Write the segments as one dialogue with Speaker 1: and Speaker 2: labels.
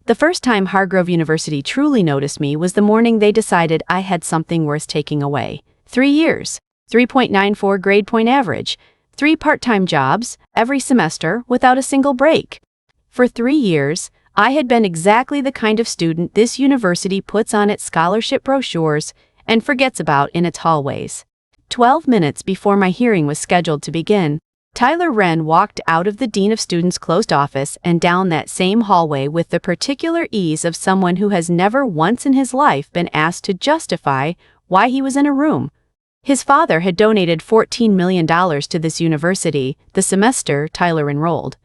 Speaker 1: The first time Hargrove University truly noticed me was the morning they decided I had something worth taking away. 3 years, 3.94 grade point average, 3 part-time jobs, every semester, without a single break. For 3 years, I had been exactly the kind of student this university puts on its scholarship brochures and forgets about in its hallways. 12 minutes before my hearing was scheduled to begin, Tyler Wren walked out of the Dean of Students' closed office and down that same hallway with the particular ease of someone who has never once in his life been asked to justify why he was in a room. His father had donated $14 million to this university the semester Tyler enrolled.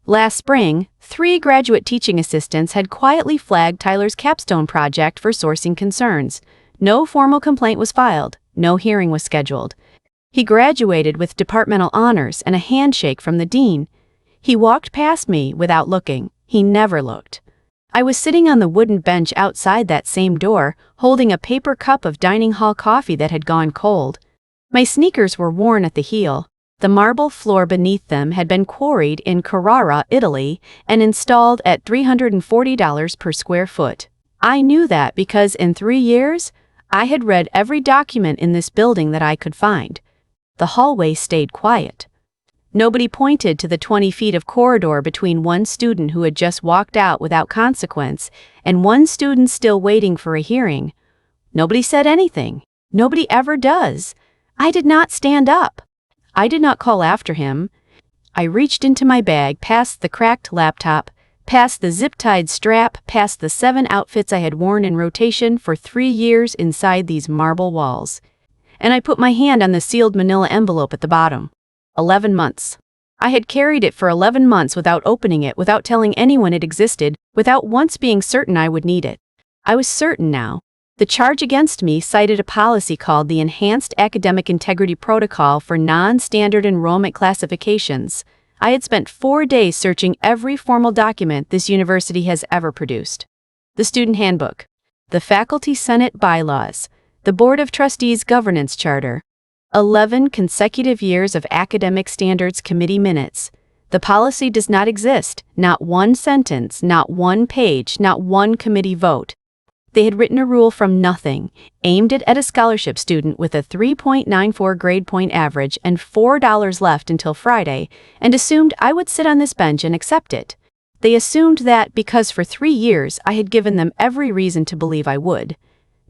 Speaker 1: Last spring, 3 graduate teaching assistants had quietly flagged Tyler's capstone project for sourcing concerns. No formal complaint was filed. No hearing was scheduled. He graduated with departmental honors and a handshake from the dean. He walked past me without looking. He never looked. I was sitting on the wooden bench outside that same door, holding a paper cup of dining hall coffee that had gone cold. My sneakers were worn at the heel. The marble floor beneath them had been quarried in Carrara, Italy, and installed at $340 per square foot. I knew that because in 3 years, I had read every document in this building that I could find. The hallway stayed quiet. Nobody pointed to the 20 feet of corridor between one student who had just walked out without consequence and one student still waiting for a hearing. Nobody said anything. Nobody ever does. I did not stand up. I did not call after him. I reached into my bag, past the cracked laptop, past the zip-tied strap, past the 7 outfits I had worn in rotation for 3 years inside these marble walls. And I put my hand on the sealed manila envelope at the bottom. 11 months. I had carried it for 11 months without opening it, without telling anyone it existed, without once being certain I would need it. I was certain now. The charge against me cited a policy called the Enhanced Academic Integrity Protocol for Non-Standard Enrollment Classifications. I had spent 4 days searching every formal document this university has ever produced. The Student Handbook, the Faculty Senate Bylaws, the Board of Trustees Governance Charter, 11 consecutive years of Academic Standards Committee minutes. The policy does not exist, not one sentence, not one page, not one committee vote. They had written a rule from nothing, aimed it at a scholarship student with a 3.94 grade point average and $4 left until Friday, and assumed I would sit on this bench and accept it. They assumed that because for 3 years I had given them every reason to believe I would.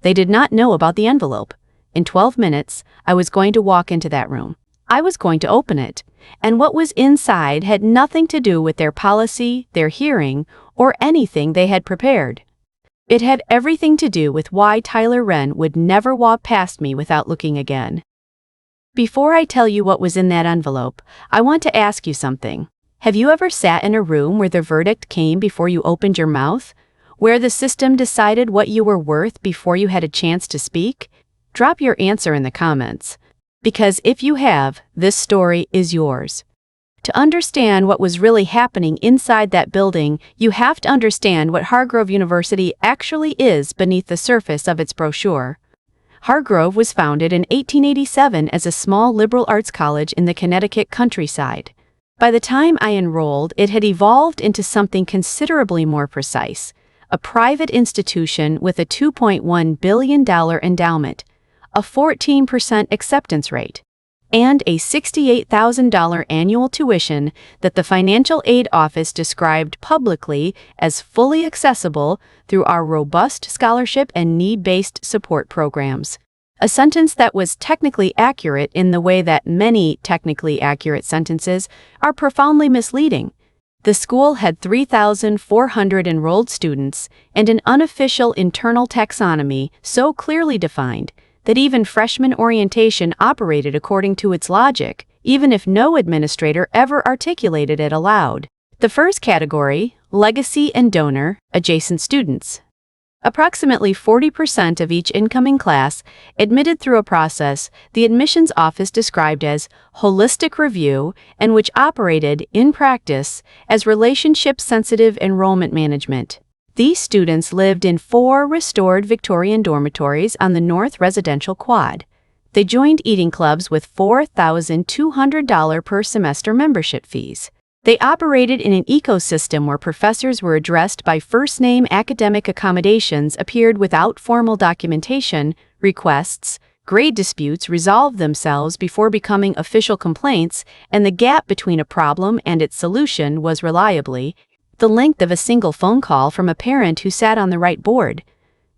Speaker 1: They did not know about the envelope. In 12 minutes, I was going to walk into that room. I was going to open it, and what was inside had nothing to do with their policy, their hearing, or anything they had prepared. It had everything to do with why Tyler Wren would never walk past me without looking again. Before I tell you what was in that envelope, I want to ask you something. Have you ever sat in a room where the verdict came before you opened your mouth? Where the system decided what you were worth before you had a chance to speak? Drop your answer in the comments. Because if you have, this story is yours. To understand what was really happening inside that building, you have to understand what Hargrove University actually is beneath the surface of its brochure. Hargrove was founded in 1887 as a small liberal arts college in the Connecticut countryside. By the time I enrolled, it had evolved into something considerably more precise. A private institution with a $2.1 billion endowment, a 14% acceptance rate, and a $68,000 annual tuition that the Financial Aid Office described publicly as fully accessible through our robust scholarship and need-based support programs. A sentence that was technically accurate in the way that many technically accurate sentences are profoundly misleading. The school had 3,400 enrolled students and an unofficial internal taxonomy so clearly defined that even freshman orientation operated according to its logic, even if no administrator ever articulated it aloud. The first category, legacy and donor, adjacent students. Approximately 40% of each incoming class admitted through a process the admissions office described as holistic review and which operated, in practice, as relationship-sensitive enrollment management. These students lived in 4 restored Victorian dormitories on the North Residential Quad. They joined eating clubs with $4,200 per semester membership fees. They operated in an ecosystem where professors were addressed by first-name. Academic accommodations appeared without formal documentation. Requests, grade disputes resolved themselves before becoming official complaints, and the gap between a problem and its solution was reliably the length of a single phone call from a parent who sat on the right board.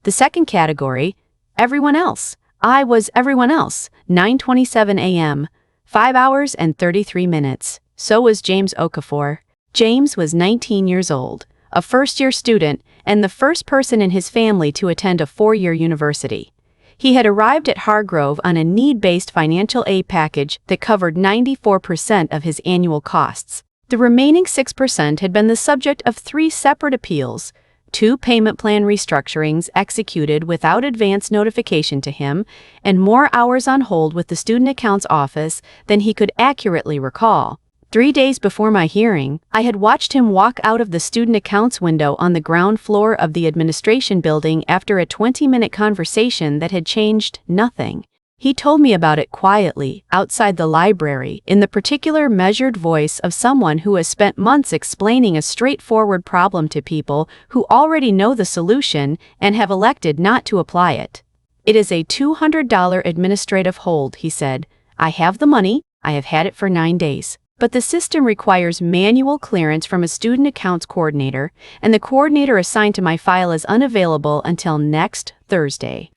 Speaker 1: The second category, everyone else. I was everyone else. 9:27 a.m., 5 hours and 33 minutes. So was James Okafor. James was 19 years old, a first-year student, and the first person in his family to attend a four-year university. He had arrived at Hargrove on a need-based financial aid package that covered 94% of his annual costs. The remaining 6% had been the subject of 3 separate appeals, 2 payment plan restructurings executed without advance notification to him, and more hours on hold with the student accounts office than he could accurately recall. 3 days before my hearing, I had watched him walk out of the student accounts window on the ground floor of the administration building after a 20-minute conversation that had changed nothing. He told me about it quietly, outside the library, in the particular measured voice of someone who has spent months explaining a straightforward problem to people who already know the solution and have elected not to apply it. It is a $200 administrative hold, he said. I have the money, I have had it for 9 days. But the system requires manual clearance from a student accounts coordinator, and the coordinator assigned to my file is unavailable until next Thursday.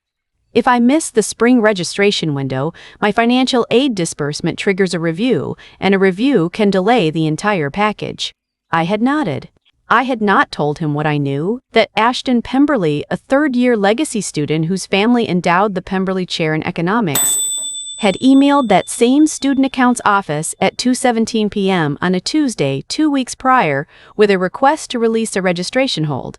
Speaker 1: If I miss the spring registration window, my financial aid disbursement triggers a review, and a review can delay the entire package. I had nodded. I had not told him what I knew, that Ashton Pemberley, a third-year legacy student whose family endowed the Pemberley Chair in Economics, had emailed that same student accounts office at 2:17 p.m. on a Tuesday 2 weeks prior with a request to release a registration hold.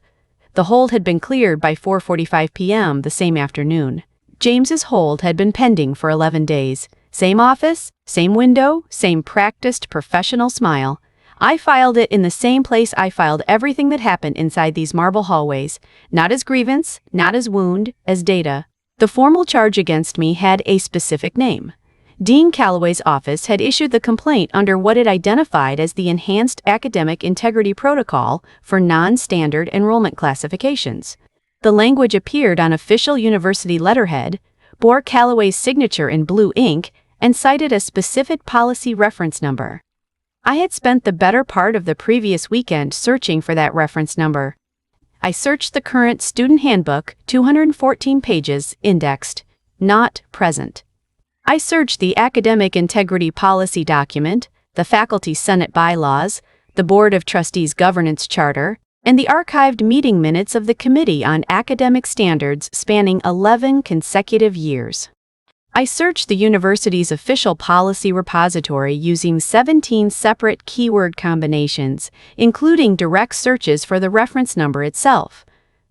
Speaker 1: The hold had been cleared by 4:45 p.m. the same afternoon. James's hold had been pending for 11 days. Same office, same window, same practiced professional smile. I filed it in the same place I filed everything that happened inside these marble hallways, not as grievance, not as wound, as data. The formal charge against me had a specific name. Dean Calloway's office had issued the complaint under what it identified as the Enhanced Academic Integrity Protocol for non-standard enrollment classifications. The language appeared on official university letterhead, bore Calloway's signature in blue ink, and cited a specific policy reference number. I had spent the better part of the previous weekend searching for that reference number. I searched the current student handbook, 214 pages, indexed, not present. I searched the Academic Integrity Policy document, the Faculty Senate bylaws, the Board of Trustees Governance Charter, and the archived meeting minutes of the Committee on Academic Standards spanning 11 consecutive years. I searched the university's official policy repository using 17 separate keyword combinations, including direct searches for the reference number itself.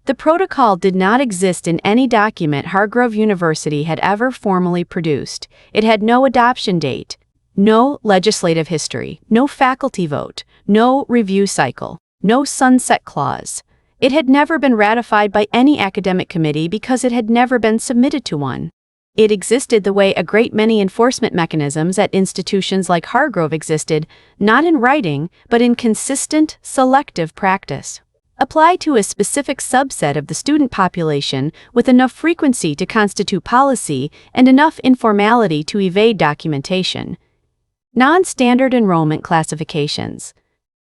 Speaker 1: The protocol did not exist in any document Hargrove University had ever formally produced. It had no adoption date, no legislative history, no faculty vote, no review cycle, no sunset clause. It had never been ratified by any academic committee because it had never been submitted to one. It existed the way a great many enforcement mechanisms at institutions like Hargrove existed, not in writing, but in consistent, selective practice. Applied to a specific subset of the student population with enough frequency to constitute policy and enough informality to evade documentation. Non-standard enrollment classifications.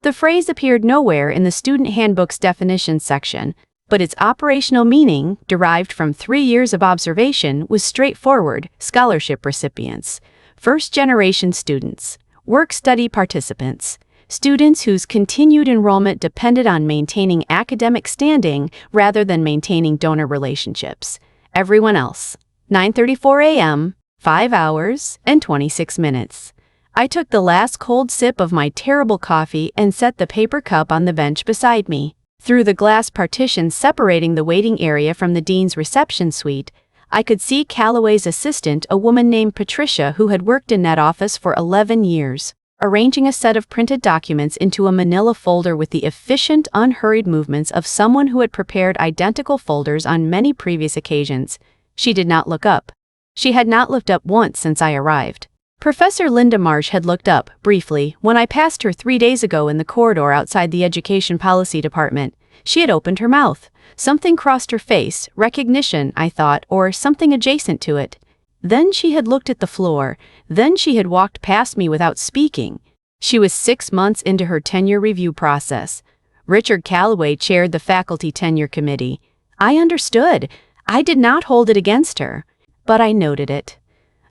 Speaker 1: The phrase appeared nowhere in the student handbook's definitions section, but its operational meaning, derived from 3 years of observation, was straightforward: scholarship recipients, first-generation students, work-study participants, students whose continued enrollment depended on maintaining academic standing rather than maintaining donor relationships. Everyone else. 9:34 a.m., 5 hours and 26 minutes. I took the last cold sip of my terrible coffee and set the paper cup on the bench beside me. Through the glass partition separating the waiting area from the dean's reception suite, I could see Calloway's assistant, a woman named Patricia who had worked in that office for 11 years, arranging a set of printed documents into a manila folder with the efficient, unhurried movements of someone who had prepared identical folders on many previous occasions. She did not look up. She had not looked up once since I arrived. Professor Linda Marsh had looked up, briefly, when I passed her 3 days ago in the corridor outside the Education Policy Department. She had opened her mouth. Something crossed her face, recognition, I thought, or something adjacent to it. Then she had looked at the floor. Then she had walked past me without speaking. She was 6 months into her tenure review process. Richard Calloway chaired the faculty tenure committee. I understood. I did not hold it against her. But I noted it.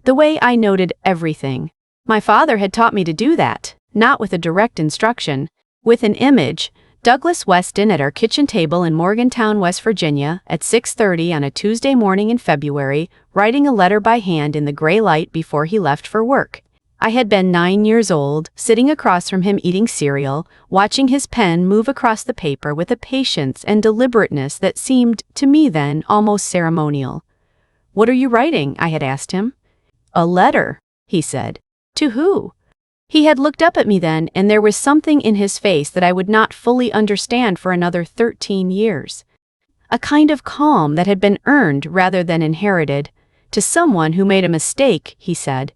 Speaker 1: The way I noted everything. My father had taught me to do that, not with a direct instruction. With an image, Douglas Weston at our kitchen table in Morgantown, West Virginia, at 6:30 on a Tuesday morning in February, writing a letter by hand in the gray light before he left for work. I had been 9 years old, sitting across from him eating cereal, watching his pen move across the paper with a patience and deliberateness that seemed, to me then, almost ceremonial. "What are you writing?" I had asked him. "A letter," he said. "To who?" He had looked up at me then, and there was something in his face that I would not fully understand for another 13 years. A kind of calm that had been earned rather than inherited. "To someone who made a mistake," he said.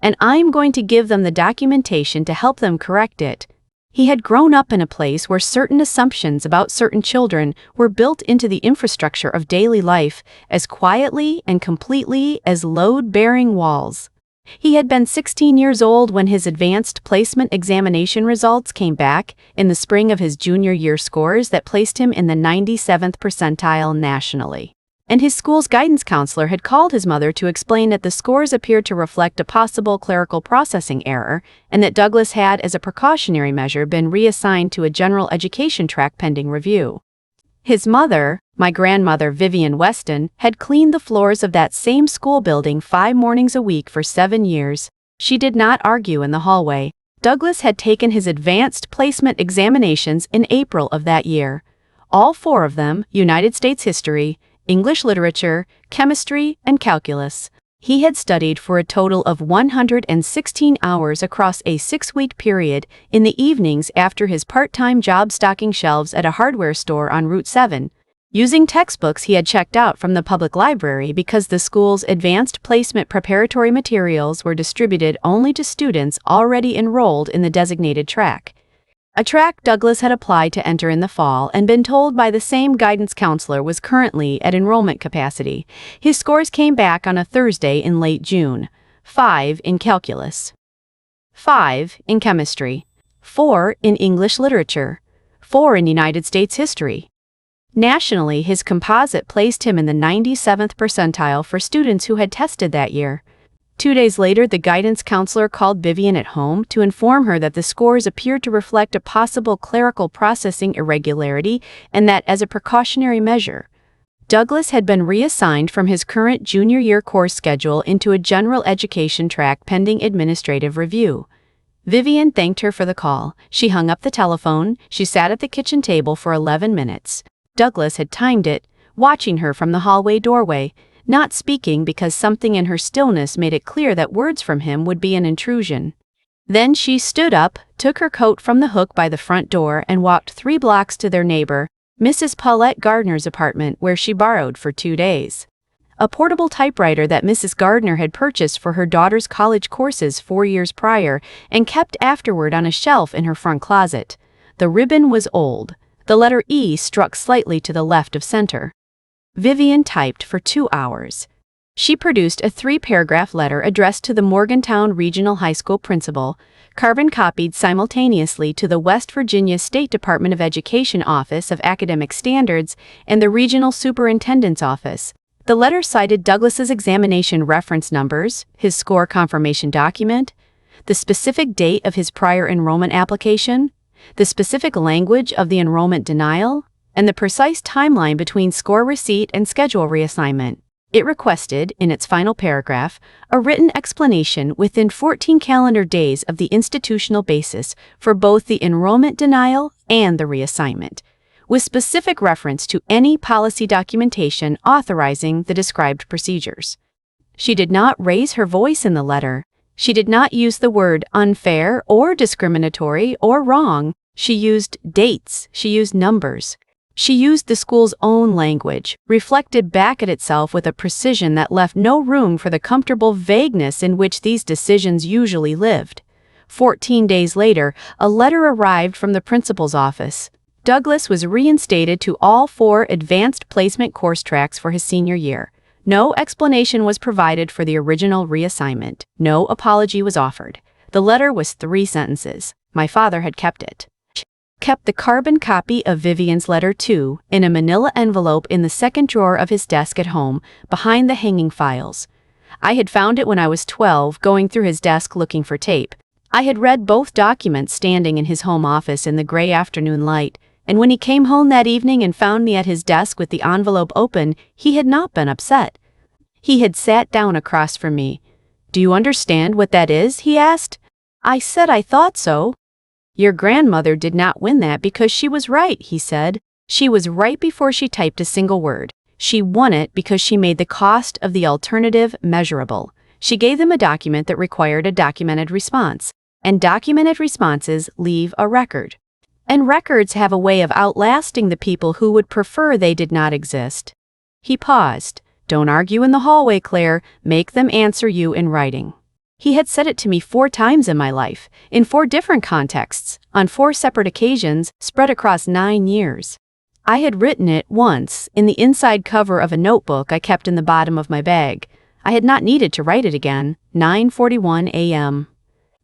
Speaker 1: "And I'm going to give them the documentation to help them correct it." He had grown up in a place where certain assumptions about certain children were built into the infrastructure of daily life as quietly and completely as load-bearing walls. He had been 16 years old when his advanced placement examination results came back in the spring of his junior year scores that placed him in the 97th percentile nationally. And his school's guidance counselor had called his mother to explain that the scores appeared to reflect a possible clerical processing error, and that Douglas had, as a precautionary measure, been reassigned to a general education track pending review. His mother, my grandmother Vivian Weston, had cleaned the floors of that same school building 5 mornings a week for 7 years. She did not argue in the hallway. Douglas had taken his advanced placement examinations in April of that year. All 4 of them, United States history, English literature, chemistry, and calculus. He had studied for a total of 116 hours across a 6-week period in the evenings after his part-time job stocking shelves at a hardware store on Route 7, using textbooks he had checked out from the public library because the school's advanced placement preparatory materials were distributed only to students already enrolled in the designated track. A track Douglas had applied to enter in the fall and been told by the same guidance counselor was currently at enrollment capacity. His scores came back on a Thursday in late June. 5 in calculus, 5 in chemistry, 4 in English literature, 4 in United States history. Nationally, his composite placed him in the 97th percentile for students who had tested that year. 2 days later, the guidance counselor called Vivian at home to inform her that the scores appeared to reflect a possible clerical processing irregularity and that, as a precautionary measure, Douglas had been reassigned from his current junior year course schedule into a general education track pending administrative review. Vivian thanked her for the call. She hung up the telephone. She sat at the kitchen table for 11 minutes. Douglas had timed it, watching her from the hallway doorway, not speaking because something in her stillness made it clear that words from him would be an intrusion. Then she stood up, took her coat from the hook by the front door, and walked 3 blocks to their neighbor, Mrs. Paulette Gardner's apartment, where she borrowed for 2 days a portable typewriter that Mrs. Gardner had purchased for her daughter's college courses 4 years prior and kept afterward on a shelf in her front closet. The ribbon was old. The letter E struck slightly to the left of center. Vivian typed for 2 hours. She produced a 3-paragraph letter addressed to the Morgantown Regional High School principal, carbon-copied simultaneously to the West Virginia State Department of Education Office of Academic Standards and the Regional Superintendent's Office. The letter cited Douglas's examination reference numbers, his score confirmation document, the specific date of his prior enrollment application, the specific language of the enrollment denial, and the precise timeline between score receipt and schedule reassignment. It requested, in its final paragraph, a written explanation within 14 calendar days of the institutional basis for both the enrollment denial and the reassignment, with specific reference to any policy documentation authorizing the described procedures. She did not raise her voice in the letter. She did not use the word unfair or discriminatory or wrong. She used dates. She used numbers. She used the school's own language, reflected back at itself with a precision that left no room for the comfortable vagueness in which these decisions usually lived. 14 days later, a letter arrived from the principal's office. Douglas was reinstated to all 4 advanced placement course tracks for his senior year. No explanation was provided for the original reassignment. No apology was offered. The letter was 3 sentences. My father had kept it. Kept the carbon copy of Vivian's letter too, in a manila envelope in the second drawer of his desk at home, behind the hanging files. I had found it when I was 12, going through his desk looking for tape. I had read both documents standing in his home office in the gray afternoon light, and when he came home that evening and found me at his desk with the envelope open, he had not been upset. He had sat down across from me. "Do you understand what that is?" he asked. I said I thought so. "Your grandmother did not win that because she was right," he said. "She was right before she typed a single word. She won it because she made the cost of the alternative measurable. She gave them a document that required a documented response, and documented responses leave a record. And records have a way of outlasting the people who would prefer they did not exist." He paused. "Don't argue in the hallway, Claire. Make them answer you in writing." He had said it to me 4 times in my life, in 4 different contexts, on 4 separate occasions, spread across 9 years. I had written it once in the inside cover of a notebook I kept in the bottom of my bag. I had not needed to write it again. 9:41 a.m.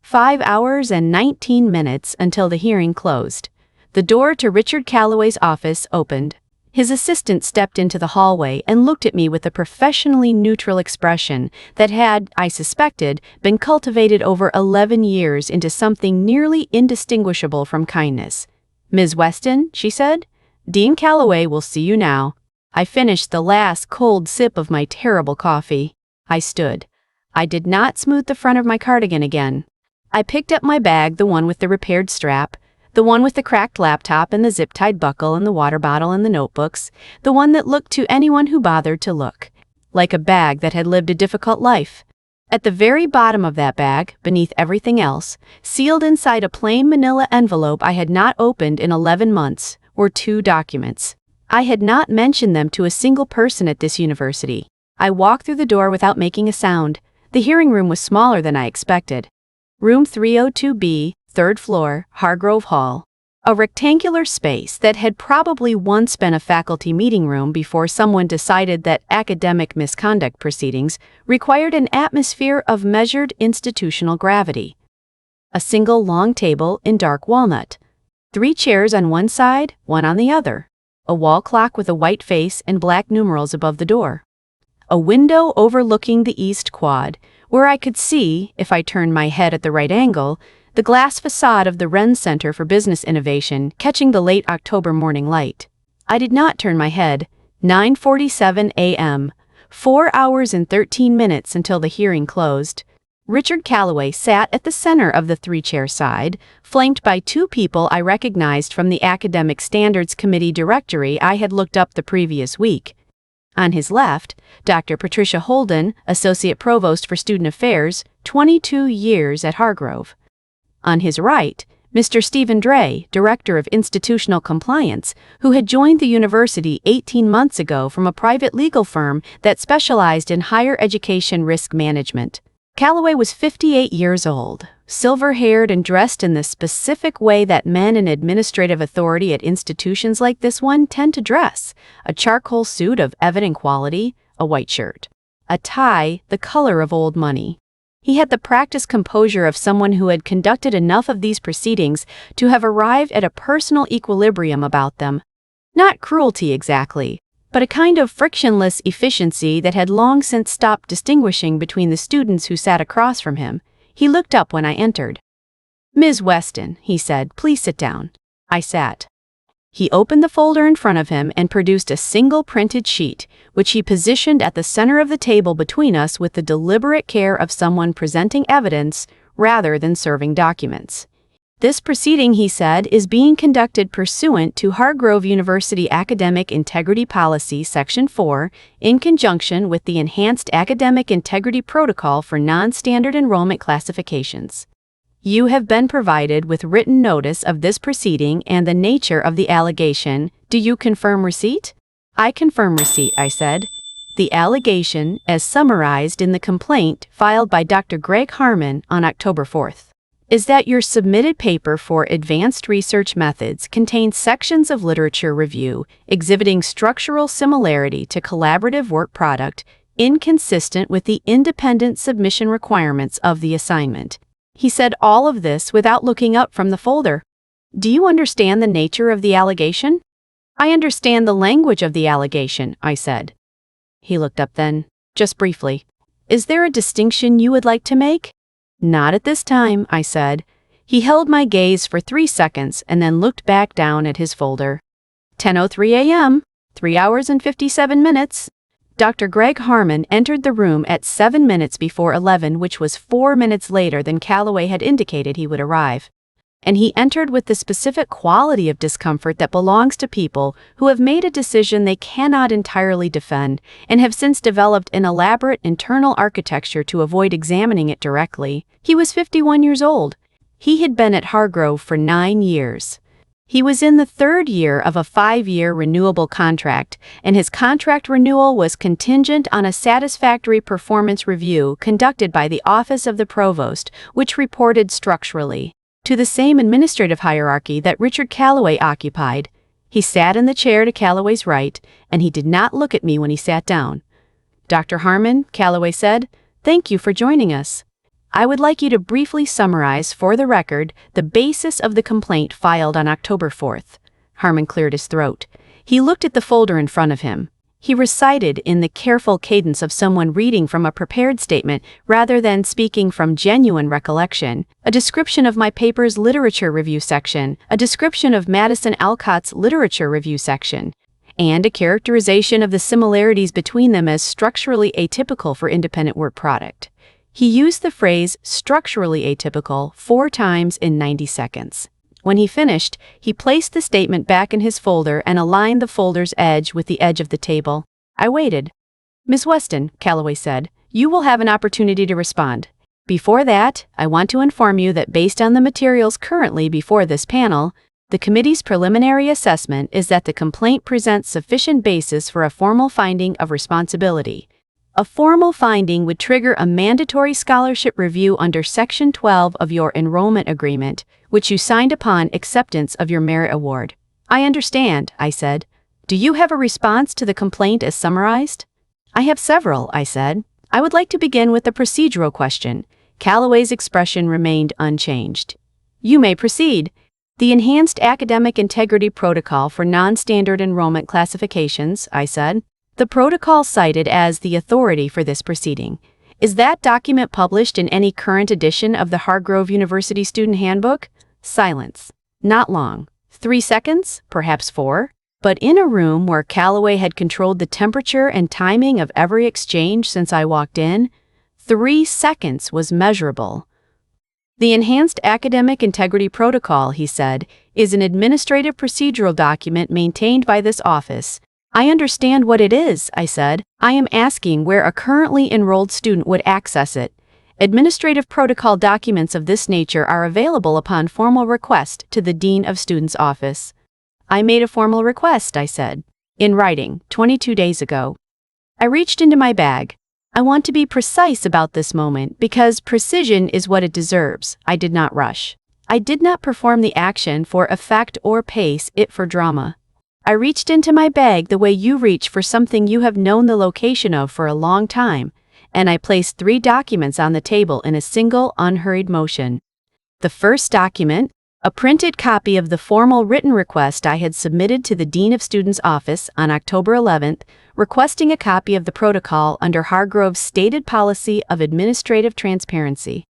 Speaker 1: 5 hours and 19 minutes until the hearing closed. The door to Richard Calloway's office opened. His assistant stepped into the hallway and looked at me with a professionally neutral expression that had, I suspected, been cultivated over 11 years into something nearly indistinguishable from kindness. "Ms. Weston," she said, "Dean Calloway will see you now." I finished the last cold sip of my terrible coffee. I stood. I did not smooth the front of my cardigan again. I picked up my bag, the one with the repaired strap, the one with the cracked laptop and the zip-tied buckle and the water bottle and the notebooks, the one that looked to anyone who bothered to look like a bag that had lived a difficult life. At the very bottom of that bag, beneath everything else, sealed inside a plain manila envelope I had not opened in 11 months, were 2 documents. I had not mentioned them to a single person at this university. I walked through the door without making a sound. The hearing room was smaller than I expected. Room 302B, 3rd floor, Hargrove Hall. A rectangular space that had probably once been a faculty meeting room before someone decided that academic misconduct proceedings required an atmosphere of measured institutional gravity. A single long table in dark walnut. 3 chairs on one side, 1 on the other. A wall clock with a white face and black numerals above the door. A window overlooking the east quad, where I could see, if I turned my head at the right angle, the glass facade of the Wren Center for Business Innovation catching the late October morning light. I did not turn my head. 9:47 a.m. 4 hours and 13 minutes until the hearing closed. Richard Calloway sat at the center of the 3-chair side, flanked by 2 people I recognized from the Academic Standards Committee directory I had looked up the previous week. On his left, Dr. Patricia Holden, Associate Provost for Student Affairs, 22 years at Hargrove. On his right, Mr. Stephen Dray, Director of Institutional Compliance, who had joined the university 18 months ago from a private legal firm that specialized in higher education risk management. Calloway was 58 years old, silver-haired and dressed in the specific way that men in administrative authority at institutions like this one tend to dress: a charcoal suit of evident quality, a white shirt, a tie the color of old money. He had the practiced composure of someone who had conducted enough of these proceedings to have arrived at a personal equilibrium about them. Not cruelty exactly, but a kind of frictionless efficiency that had long since stopped distinguishing between the students who sat across from him. He looked up when I entered. "Ms. Weston," he said, "please sit down." I sat. He opened the folder in front of him and produced a single printed sheet, which he positioned at the center of the table between us with the deliberate care of someone presenting evidence rather than serving documents. "This proceeding," he said, "is being conducted pursuant to Hargrove University Academic Integrity Policy Section 4 in conjunction with the Enhanced Academic Integrity Protocol for Non-Standard Enrollment Classifications." You have been provided with written notice of this proceeding and the nature of the allegation. Do you confirm receipt? I confirm receipt, I said. The allegation, as summarized in the complaint filed by Dr. Greg Harmon on October 4th, is that your submitted paper for advanced research methods contains sections of literature review exhibiting structural similarity to collaborative work product inconsistent with the independent submission requirements of the assignment. He said all of this without looking up from the folder. Do you understand the nature of the allegation? I understand the language of the allegation, I said. He looked up then, just briefly. Is there a distinction you would like to make? Not at this time, I said. He held my gaze for 3 seconds and then looked back down at his folder. 10:03 a.m., 3 hours and 57 minutes. Dr. Greg Harmon entered the room at 7 minutes before 11, which was 4 minutes later than Calloway had indicated he would arrive. And he entered with the specific quality of discomfort that belongs to people who have made a decision they cannot entirely defend and have since developed an elaborate internal architecture to avoid examining it directly. He was 51 years old. He had been at Hargrove for 9 years. He was in the 3rd year of a 5-year renewable contract, and his contract renewal was contingent on a satisfactory performance review conducted by the Office of the Provost, which reported structurally to the same administrative hierarchy that Richard Calloway occupied. He sat in the chair to Calloway's right, and he did not look at me when he sat down. Dr. Harmon, Calloway said, thank you for joining us. I would like you to briefly summarize, for the record, the basis of the complaint filed on October 4th. Harmon cleared his throat. He looked at the folder in front of him. He recited in the careful cadence of someone reading from a prepared statement rather than speaking from genuine recollection, a description of my paper's literature review section, a description of Madison Alcott's literature review section, and a characterization of the similarities between them as structurally atypical for independent work product. He used the phrase structurally atypical 4 times in 90 seconds. When he finished, he placed the statement back in his folder and aligned the folder's edge with the edge of the table. I waited. Ms. Weston, Calloway said, you will have an opportunity to respond. Before that, I want to inform you that based on the materials currently before this panel, the committee's preliminary assessment is that the complaint presents sufficient basis for a formal finding of responsibility. A formal finding would trigger a mandatory scholarship review under Section 12 of your enrollment agreement, which you signed upon acceptance of your merit award. I understand, I said. Do you have a response to the complaint as summarized? I have several, I said. I would like to begin with the procedural question. Calloway's expression remained unchanged. You may proceed. The Enhanced Academic Integrity Protocol for Non-Standard Enrollment Classifications, I said. The protocol cited as the authority for this proceeding. Is that document published in any current edition of the Hargrove University Student Handbook? Silence. Not long. 3 seconds, perhaps 4. But in a room where Calloway had controlled the temperature and timing of every exchange since I walked in, 3 seconds was measurable. The Enhanced Academic Integrity Protocol, he said, is an administrative procedural document maintained by this office. I understand what it is, I said. I am asking where a currently enrolled student would access it. Administrative protocol documents of this nature are available upon formal request to the Dean of Students' office. I made a formal request, I said, in writing, 22 days ago. I reached into my bag. I want to be precise about this moment because precision is what it deserves. I did not rush. I did not perform the action for effect or pace it for drama. I reached into my bag the way you reach for something you have known the location of for a long time, and I placed 3 documents on the table in a single, unhurried motion. The first document, a printed copy of the formal written request I had submitted to the Dean of Students' office on October 11th, requesting a copy of the protocol under Hargrove's stated policy of administrative transparency.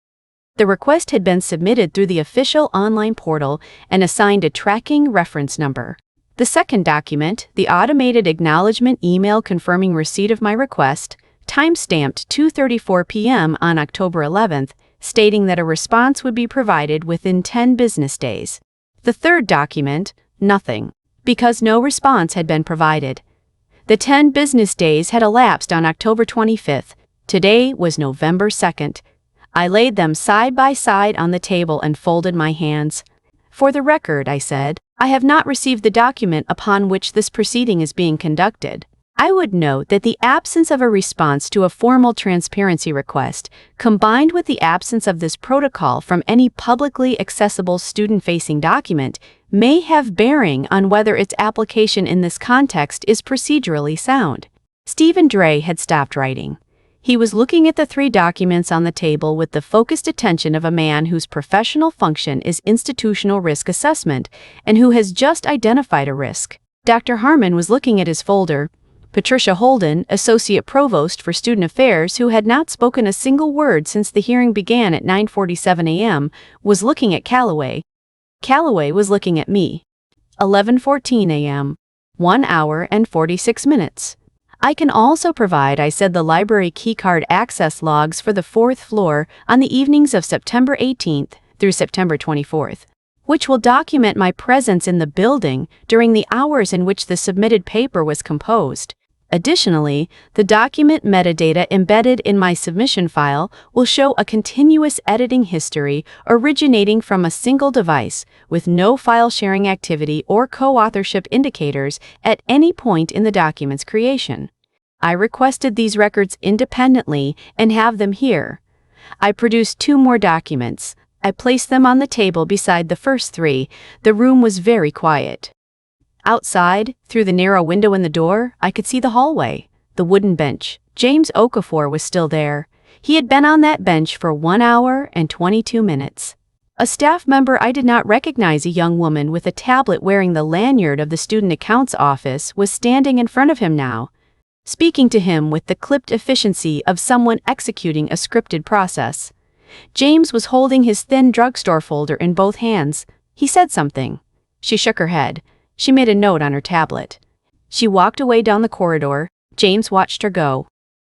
Speaker 1: The request had been submitted through the official online portal and assigned a tracking reference number. The second document, the automated acknowledgement email confirming receipt of my request, time-stamped 2:34 p.m. on October 11th, stating that a response would be provided within 10 business days. The third document, nothing, because no response had been provided. The 10 business days had elapsed on October 25th. Today was November 2nd. I laid them side by side on the table and folded my hands. For the record, I said, I have not received the document upon which this proceeding is being conducted. I would note that the absence of a response to a formal transparency request, combined with the absence of this protocol from any publicly accessible student-facing document, may have bearing on whether its application in this context is procedurally sound. Stephen Dray had stopped writing. He was looking at the 3 documents on the table with the focused attention of a man whose professional function is institutional risk assessment and who has just identified a risk. Dr. Harmon was looking at his folder. Patricia Holden, Associate Provost for Student Affairs, who had not spoken a single word since the hearing began at 9:47 a.m., was looking at Calloway. Calloway was looking at me. 11:14 a.m. 1 hour and 46 minutes. I can also provide, I said, the library keycard access logs for the 4th floor on the evenings of September 18th through September 24th, which will document my presence in the building during the hours in which the submitted paper was composed. Additionally, the document metadata embedded in my submission file will show a continuous editing history originating from a single device with no file sharing activity or co-authorship indicators at any point in the document's creation. I requested these records independently and have them here. I produced 2 more documents. I placed them on the table beside the first 3. The room was very quiet. Outside, through the narrow window in the door, I could see the hallway, the wooden bench. James Okafor was still there. He had been on that bench for 1 hour and 22 minutes. A staff member I did not recognize, a young woman with a tablet wearing the lanyard of the Student Accounts Office, was standing in front of him now, speaking to him with the clipped efficiency of someone executing a scripted process. James was holding his thin drugstore folder in both hands. He said something. She shook her head. She made a note on her tablet. She walked away down the corridor. James watched her go.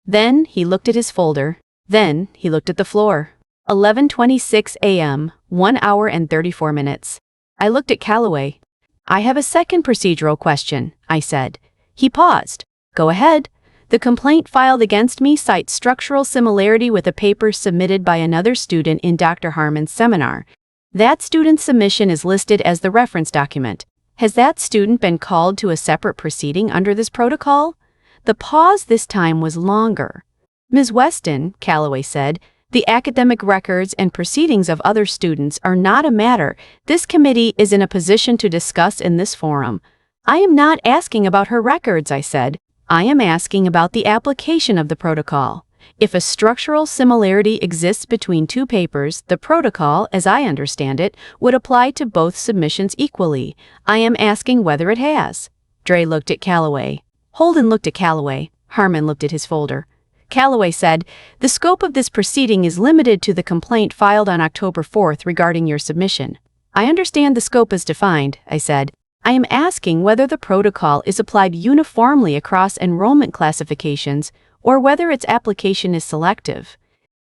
Speaker 1: Then he looked at his folder. Then he looked at the floor. 11:26 a.m., 1 hour and 34 minutes. I looked at Calloway. I have a second procedural question, I said. He paused. Go ahead. The complaint filed against me cites structural similarity with a paper submitted by another student in Dr. Harmon's seminar. That student's submission is listed as the reference document. Has that student been called to a separate proceeding under this protocol? The pause this time was longer. Ms. Weston, Calloway said, the academic records and proceedings of other students are not a matter this committee is in a position to discuss in this forum. I am not asking about her records, I said. I am asking about the application of the protocol. If a structural similarity exists between 2 papers, the protocol, as I understand it, would apply to both submissions equally. I am asking whether it has. Dray looked at Calloway. Holden looked at Calloway. Harmon looked at his folder. Calloway said, the scope of this proceeding is limited to the complaint filed on October 4th regarding your submission. I understand the scope is defined, I said. I am asking whether the protocol is applied uniformly across enrollment classifications or whether its application is selective.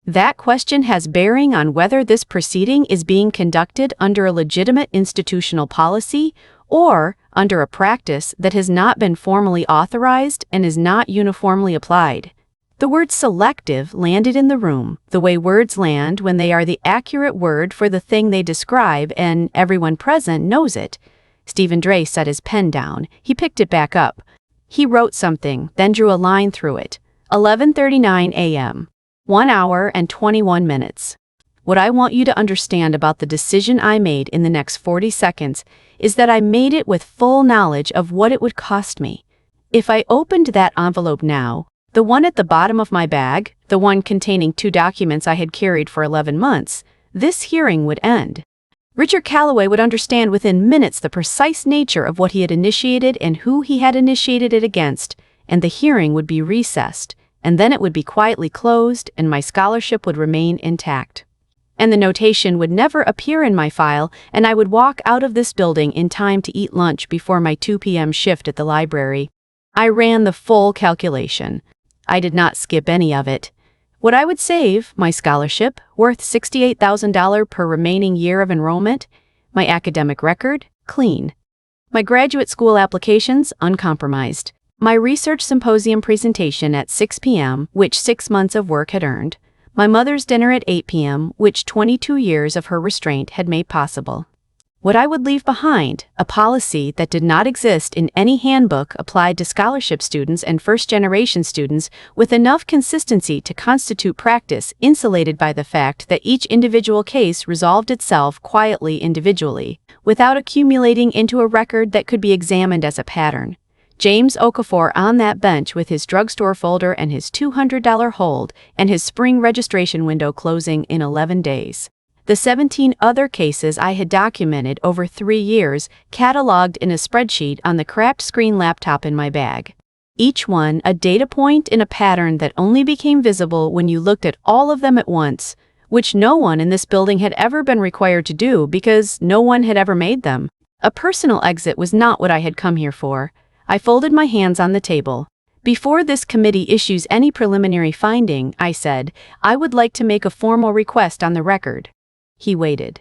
Speaker 1: That question has bearing on whether this proceeding is being conducted under a legitimate institutional policy or under a practice that has not been formally authorized and is not uniformly applied. The word selective landed in the room, the way words land when they are the accurate word for the thing they describe and everyone present knows it. Stephen Dray set his pen down. He picked it back up. He wrote something, then drew a line through it. 11:39 a.m. 1 hour and 21 minutes. What I want you to understand about the decision I made in the next 40 seconds is that I made it with full knowledge of what it would cost me. If I opened that envelope now, the one at the bottom of my bag, the one containing 2 documents I had carried for 11 months, this hearing would end. Richard Calloway would understand within minutes the precise nature of what he had initiated and who he had initiated it against, and the hearing would be recessed, and then it would be quietly closed and my scholarship would remain intact. And the notation would never appear in my file, and I would walk out of this building in time to eat lunch before my 2 p.m. shift at the library. I ran the full calculation. I did not skip any of it. What I would save, my scholarship, worth $68,000 per remaining year of enrollment, my academic record, clean. My graduate school applications, uncompromised. My research symposium presentation at 6 p.m., which 6 months of work had earned. My mother's dinner at 8 p.m., which 22 years of her restraint had made possible. What I would leave behind, a policy that did not exist in any handbook applied to scholarship students and first-generation students with enough consistency to constitute practice insulated by the fact that each individual case resolved itself quietly individually, without accumulating into a record that could be examined as a pattern. James Okafor on that bench with his drugstore folder and his $200 hold and his spring registration window closing in 11 days. The 17 other cases I had documented over 3 years, cataloged in a spreadsheet on the cracked screen laptop in my bag. Each one a data point in a pattern that only became visible when you looked at all of them at once, which no one in this building had ever been required to do because no one had ever made them. A personal exit was not what I had come here for. I folded my hands on the table. Before this committee issues any preliminary finding, I said, I would like to make a formal request on the record. He waited.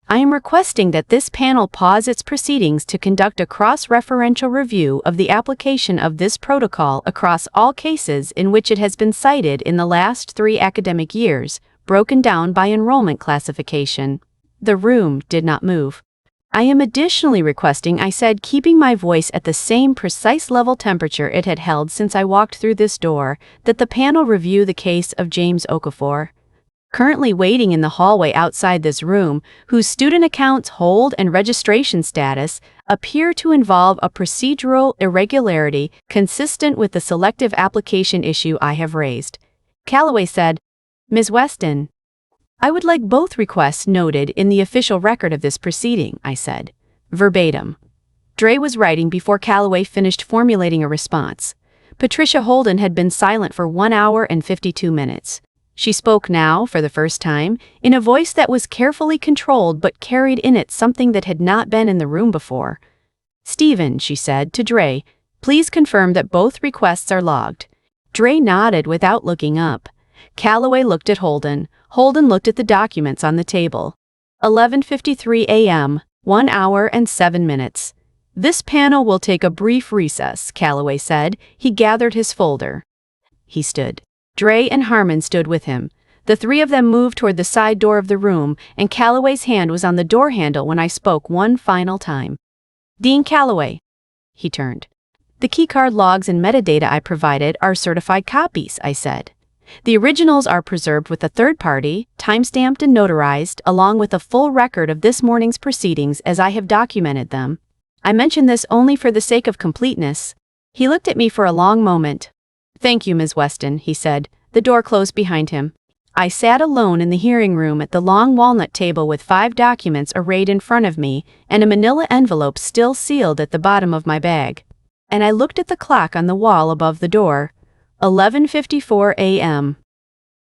Speaker 1: I am requesting that this panel pause its proceedings to conduct a cross-referential review of the application of this protocol across all cases in which it has been cited in the last 3 academic years, broken down by enrollment classification. The room did not move. I am additionally requesting, I said, keeping my voice at the same precise level temperature it had held since I walked through this door, that the panel review the case of James Okafor, currently waiting in the hallway outside this room, whose student accounts hold and registration status appear to involve a procedural irregularity consistent with the selective application issue I have raised. Calloway said, Ms. Weston, I would like both requests noted in the official record of this proceeding, I said. Verbatim. Dre was writing before Calloway finished formulating a response. Patricia Holden had been silent for 1 hour and 52 minutes. She spoke now, for the first time, in a voice that was carefully controlled but carried in it something that had not been in the room before. Stephen, she said, to Dre, please confirm that both requests are logged. Dre nodded without looking up. Calloway looked at Holden. Holden looked at the documents on the table. 11:53 a.m., 1 hour and 7 minutes. This panel will take a brief recess, Calloway said. He gathered his folder. He stood. Dre and Harmon stood with him. The 3 of them moved toward the side door of the room, and Calloway's hand was on the door handle when I spoke one final time. Dean Calloway. He turned. The keycard logs and metadata I provided are certified copies, I said. The originals are preserved with a third party, time-stamped and notarized, along with a full record of this morning's proceedings as I have documented them. I mention this only for the sake of completeness. He looked at me for a long moment. Thank you, Ms. Weston, he said. The door closed behind him. I sat alone in the hearing room at the long walnut table with 5 documents arrayed in front of me and a manila envelope still sealed at the bottom of my bag. And I looked at the clock on the wall above the door. 11:54 a.m.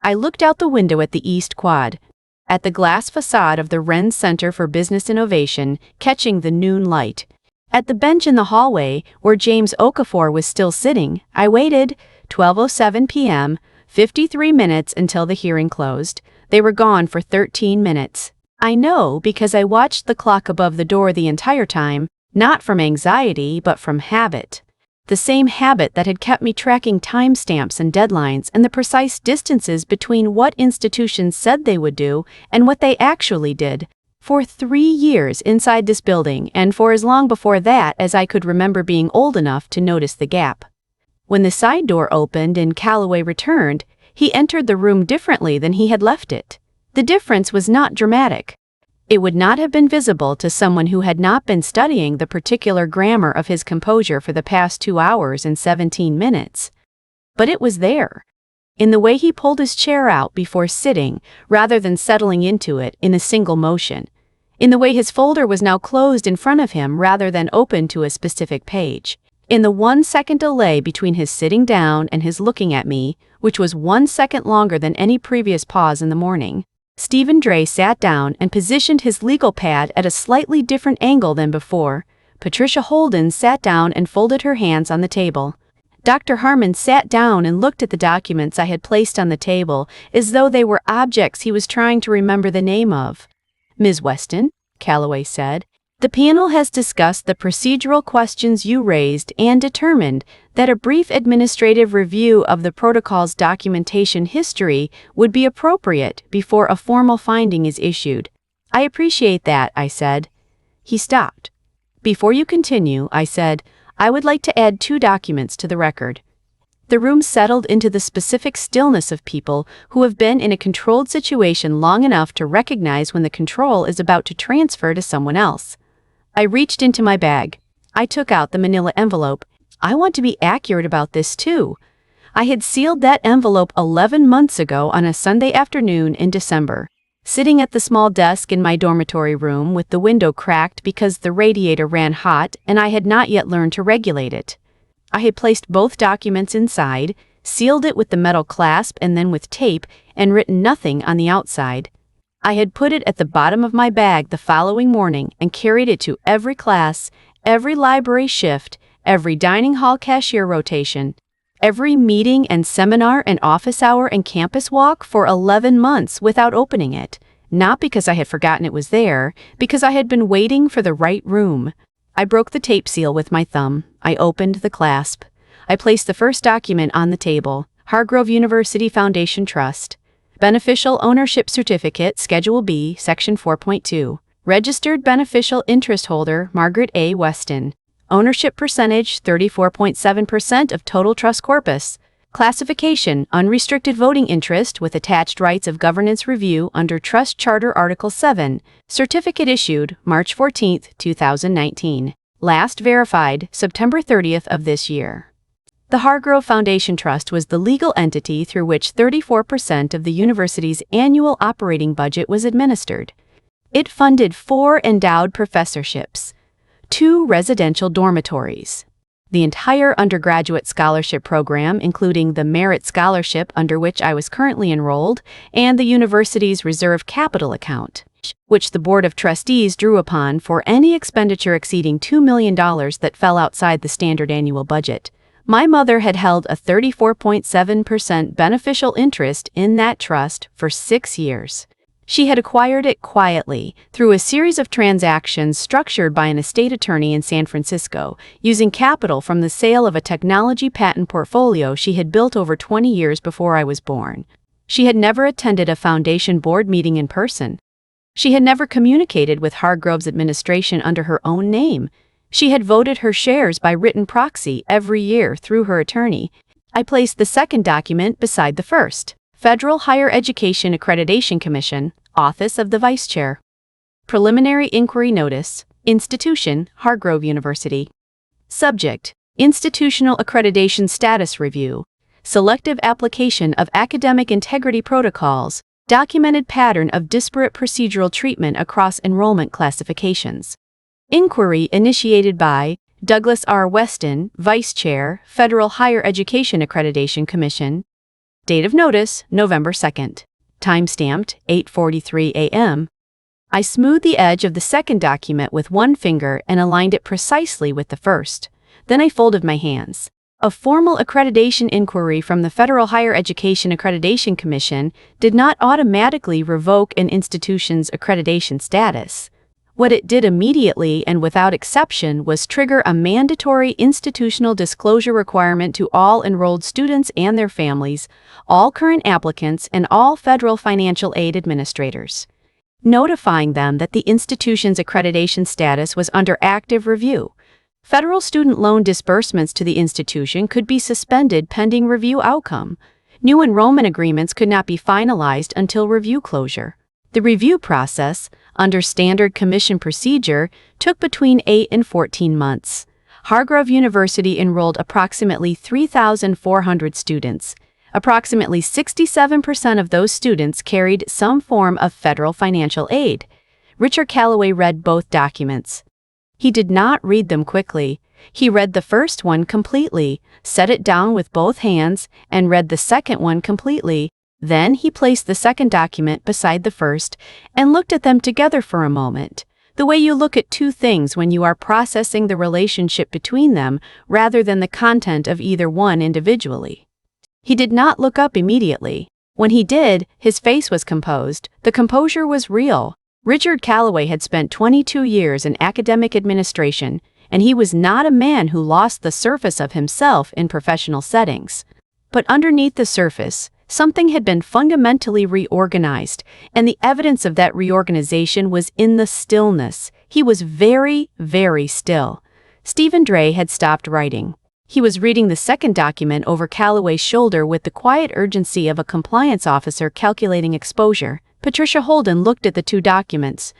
Speaker 1: I looked out the window at the East Quad, at the glass facade of the Wren Center for Business Innovation, catching the noon light. At the bench in the hallway, where James Okafor was still sitting, I waited. 12:07 p.m., 53 minutes until the hearing closed. They were gone for 13 minutes. I know because I watched the clock above the door the entire time, not from anxiety but from habit. The same habit that had kept me tracking timestamps and deadlines and the precise distances between what institutions said they would do and what they actually did. For 3 years inside this building and for as long before that as I could remember being old enough to notice the gap. When the side door opened and Calloway returned, he entered the room differently than he had left it. The difference was not dramatic. It would not have been visible to someone who had not been studying the particular grammar of his composure for the past 2 hours and 17 minutes. But it was there. In the way he pulled his chair out before sitting, rather than settling into it in a single motion. In the way his folder was now closed in front of him rather than open to a specific page. In the 1-second delay between his sitting down and his looking at me, which was 1 second longer than any previous pause in the morning, Stephen Dre sat down and positioned his legal pad at a slightly different angle than before. Patricia Holden sat down and folded her hands on the table. Dr. Harmon sat down and looked at the documents I had placed on the table as though they were objects he was trying to remember the name of. Ms. Weston, Calloway said. The panel has discussed the procedural questions you raised and determined that a brief administrative review of the protocol's documentation history would be appropriate before a formal finding is issued. I appreciate that, I said. He stopped. Before you continue, I said, I would like to add 2 documents to the record. The room settled into the specific stillness of people who have been in a controlled situation long enough to recognize when the control is about to transfer to someone else. I reached into my bag. I took out the manila envelope. I want to be accurate about this too. I had sealed that envelope 11 months ago on a Sunday afternoon in December, sitting at the small desk in my dormitory room with the window cracked because the radiator ran hot and I had not yet learned to regulate it. I had placed both documents inside, sealed it with the metal clasp and then with tape, and written nothing on the outside. I had put it at the bottom of my bag the following morning and carried it to every class, every library shift, every dining hall cashier rotation, every meeting and seminar and office hour and campus walk for 11 months without opening it, not because I had forgotten it was there, because I had been waiting for the right room. I broke the tape seal with my thumb. I opened the clasp. I placed the first document on the table, Hargrove University Foundation Trust. Beneficial Ownership Certificate, Schedule B, Section 4.2. Registered Beneficial Interest Holder, Margaret A. Weston. Ownership percentage, 34.7% of total trust corpus. Classification, unrestricted voting interest with attached rights of governance review under Trust Charter Article 7. Certificate issued March 14, 2019. Last verified September 30th of this year. The Hargrove Foundation Trust was the legal entity through which 34% of the university's annual operating budget was administered. It funded 4 endowed professorships, 2 residential dormitories, the entire undergraduate scholarship program, including the Merit Scholarship under which I was currently enrolled, and the university's reserve capital account, which the Board of Trustees drew upon for any expenditure exceeding $2 million that fell outside the standard annual budget. My mother had held a 34.7% beneficial interest in that trust for 6 years. She had acquired it quietly through a series of transactions structured by an estate attorney in San Francisco, using capital from the sale of a technology patent portfolio she had built over 20 years before I was born. She had never attended a foundation board meeting in person. She had never communicated with Hargrove's administration under her own name. She had voted her shares by written proxy every year through her attorney. I placed the second document beside the first. Federal Higher Education Accreditation Commission, Office of the Vice Chair. Preliminary Inquiry Notice, Institution, Hargrove University. Subject, Institutional Accreditation Status Review. Selective Application of Academic Integrity Protocols. Documented pattern of disparate procedural treatment across enrollment classifications. Inquiry initiated by Douglas R. Weston, Vice Chair, Federal Higher Education Accreditation Commission. Date of notice, November 2nd. Time-stamped, 8:43 a.m. I smoothed the edge of the second document with one finger and aligned it precisely with the first. Then I folded my hands. A formal accreditation inquiry from the Federal Higher Education Accreditation Commission did not automatically revoke an institution's accreditation status. What it did immediately and without exception was trigger a mandatory institutional disclosure requirement to all enrolled students and their families, all current applicants, and all federal financial aid administrators, notifying them that the institution's accreditation status was under active review. Federal student loan disbursements to the institution could be suspended pending review outcome. New enrollment agreements could not be finalized until review closure. The review process, under standard commission procedure, took between 8 and 14 months. Hargrove University enrolled approximately 3,400 students. Approximately 67% of those students carried some form of federal financial aid. Richard Calloway read both documents. He did not read them quickly. He read the first one completely, set it down with both hands, and read the second one completely. Then he placed the second document beside the first and looked at them together for a moment, the way you look at 2 things when you are processing the relationship between them rather than the content of either one individually. He did not look up immediately. When he did, his face was composed. The composure was real. Richard Callaway had spent 22 years in academic administration, and he was not a man who lost the surface of himself in professional settings. But underneath the surface, something had been fundamentally reorganized, and the evidence of that reorganization was in the stillness. He was very, very still. Stephen Dray had stopped writing. He was reading the second document over Callaway's shoulder with the quiet urgency of a compliance officer calculating exposure. Patricia Holden looked at the two documents.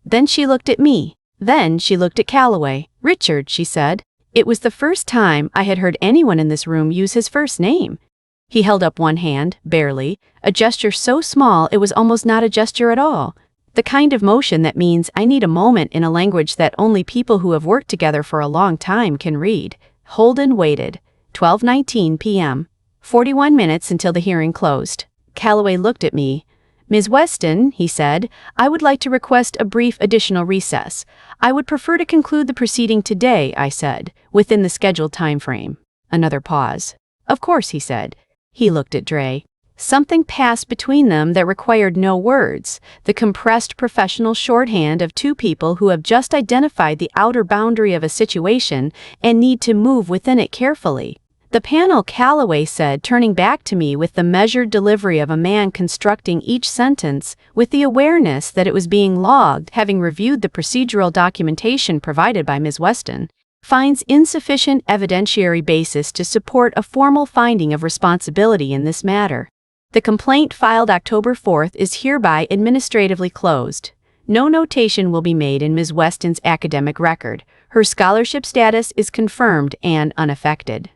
Speaker 1: Then she looked at me. Then she looked at Callaway. "Richard," she said. It was the first time I had heard anyone in this room use his first name. He held up one hand, barely, a gesture so small it was almost not a gesture at all. The kind of motion that means I need a moment in a language that only people who have worked together for a long time can read. Holden waited. 12:19 p.m. 41 minutes until the hearing closed. Callaway looked at me. "Ms. Weston," he said, "I would like to request a brief additional recess. I would prefer to conclude the proceeding today," I said, "within the scheduled time frame." Another pause. "Of course," he said. He looked at Dray. Something passed between them that required no words, the compressed professional shorthand of two people who have just identified the outer boundary of a situation and need to move within it carefully. "The panel," Callaway said, turning back to me with the measured delivery of a man constructing each sentence, with the awareness that it was being logged, having reviewed the procedural documentation provided by Ms. Weston, "finds insufficient evidentiary basis to support a formal finding of responsibility in this matter. The complaint filed October 4th is hereby administratively closed. No notation will be made in Ms. Weston's academic record. Her scholarship status is confirmed and unaffected."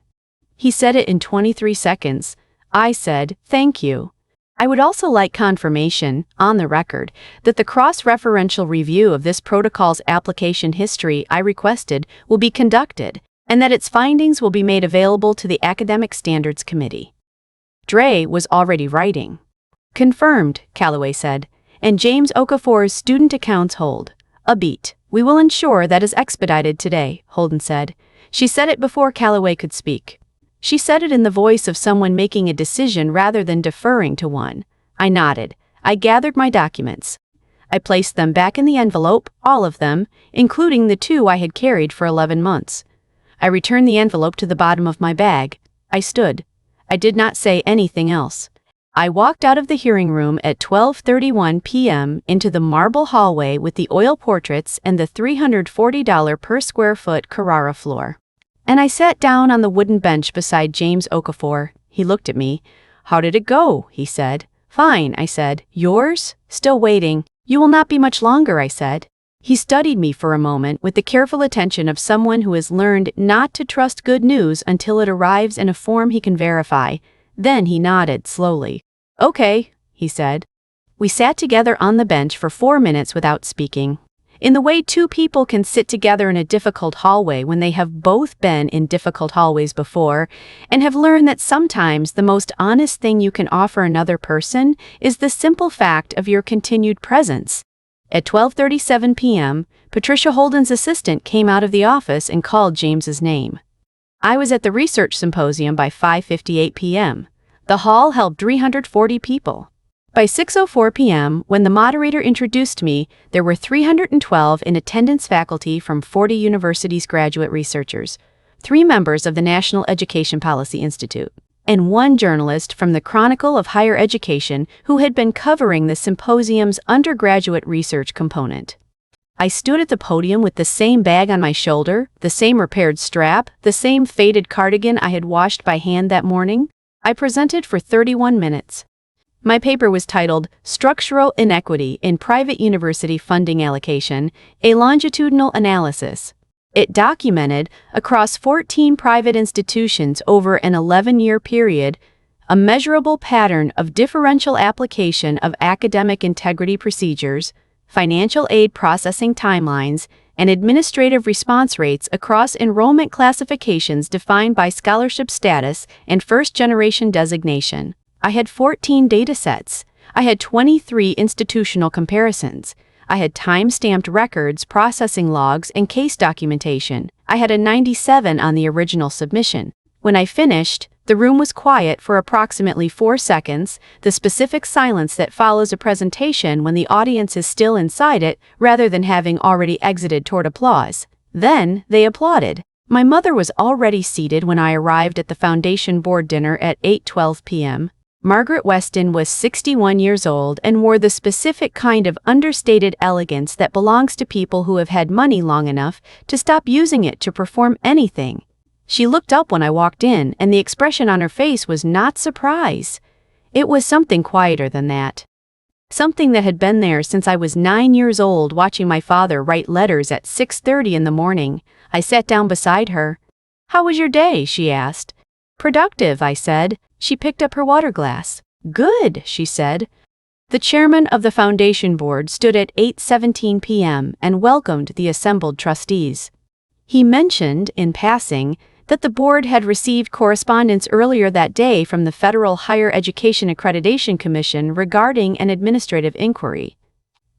Speaker 1: He said it in 23 seconds. I said, "Thank you. I would also like confirmation, on the record, that the cross-referential review of this protocol's application history I requested will be conducted, and that its findings will be made available to the Academic Standards Committee." Dray was already writing. "Confirmed," Callaway said, "and James Okafor's student accounts hold. A beat. We will ensure that is expedited today," Holden said. She said it before Callaway could speak. She said it in the voice of someone making a decision rather than deferring to one. I nodded. I gathered my documents. I placed them back in the envelope, all of them, including the two I had carried for 11 months. I returned the envelope to the bottom of my bag. I stood. I did not say anything else. I walked out of the hearing room at 12:31 p.m. into the marble hallway with the oil portraits and the $340 per square foot Carrara floor. And I sat down on the wooden bench beside James Okafor. He looked at me. "How did it go?" he said. "Fine," I said. "Yours?" "Still waiting." "You will not be much longer," I said. He studied me for a moment with the careful attention of someone who has learned not to trust good news until it arrives in a form he can verify. Then he nodded slowly. "Okay," he said. We sat together on the bench for 4 minutes without speaking. In the way two people can sit together in a difficult hallway when they have both been in difficult hallways before and have learned that sometimes the most honest thing you can offer another person is the simple fact of your continued presence. At 12:37 p.m., Patricia Holden's assistant came out of the office and called James's name. I was at the research symposium by 5:58 p.m. The hall held 340 people. By 6:04 p.m., when the moderator introduced me, there were 312 in attendance faculty from 40 universities' graduate researchers, 3 members of the National Education Policy Institute, and 1 journalist from the Chronicle of Higher Education who had been covering the symposium's undergraduate research component. I stood at the podium with the same bag on my shoulder, the same repaired strap, the same faded cardigan I had washed by hand that morning. I presented for 31 minutes. My paper was titled Structural Inequity in Private University Funding Allocation, a Longitudinal Analysis. It documented, across 14 private institutions over an 11-year period, a measurable pattern of differential application of academic integrity procedures, financial aid processing timelines, and administrative response rates across enrollment classifications defined by scholarship status and first-generation designation. I had 14 datasets. I had 23 institutional comparisons. I had time-stamped records, processing logs, and case documentation. I had a 97 on the original submission. When I finished, The room was quiet for approximately 4 seconds, the specific silence that follows a presentation when the audience is still inside it rather than having already exited toward applause. Then, they applauded. My mother was already seated when I arrived at the Foundation Board dinner at 8:12 p.m. Margaret Weston was 61 years old and wore the specific kind of understated elegance that belongs to people who have had money long enough to stop using it to perform anything. She looked up when I walked in, and the expression on her face was not surprise. It was something quieter than that. Something that had been there since I was 9 years old, watching my father write letters at 6:30 in the morning. I sat down beside her. "How was your day?" she asked. "Productive," I said. She picked up her water glass. "Good," she said. The chairman of the Foundation Board stood at 8:17 p.m. and welcomed the assembled trustees. He mentioned, in passing, that the board had received correspondence earlier that day from the Federal Higher Education Accreditation Commission regarding an administrative inquiry.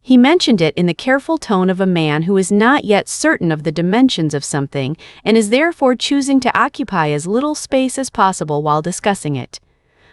Speaker 1: He mentioned it in the careful tone of a man who is not yet certain of the dimensions of something and is therefore choosing to occupy as little space as possible while discussing it.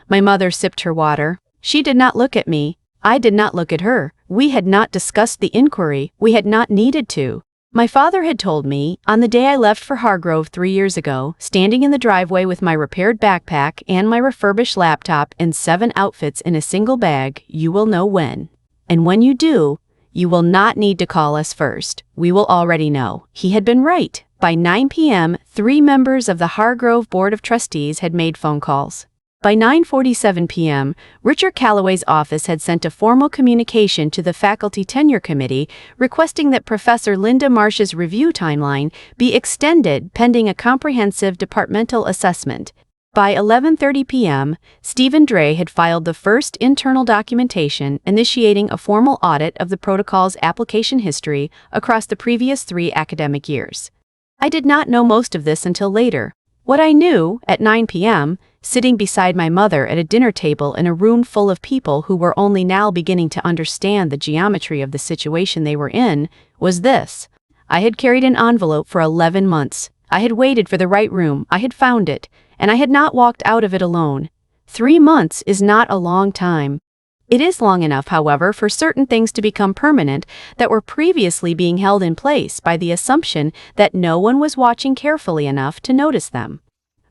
Speaker 1: My mother sipped her water. She did not look at me. I did not look at her. We had not discussed the inquiry. We had not needed to. My father had told me, on the day I left for Hargrove 3 years ago, standing in the driveway with my repaired backpack and my refurbished laptop and 7 outfits in a single bag, "You will know when. And when you do, you will not need to call us first. We will already know." He had been right. By 9 p.m., 3 members of the Hargrove Board of Trustees had made phone calls. By 9:47 p.m., Richard Callaway's office had sent a formal communication to the Faculty Tenure Committee requesting that Professor Linda Marsh's review timeline be extended pending a comprehensive departmental assessment. By 11:30 p.m., Stephen Dray had filed the first internal documentation initiating a formal audit of the protocol's application history across the previous 3 academic years. I did not know most of this until later. What I knew, at 9 p.m., sitting beside my mother at a dinner table in a room full of people who were only now beginning to understand the geometry of the situation they were in, was this. I had carried an envelope for 11 months. I had waited for the right room. I had found it, and I had not walked out of it alone. 3 months is not a long time. It is long enough, however, for certain things to become permanent that were previously being held in place by the assumption that no one was watching carefully enough to notice them.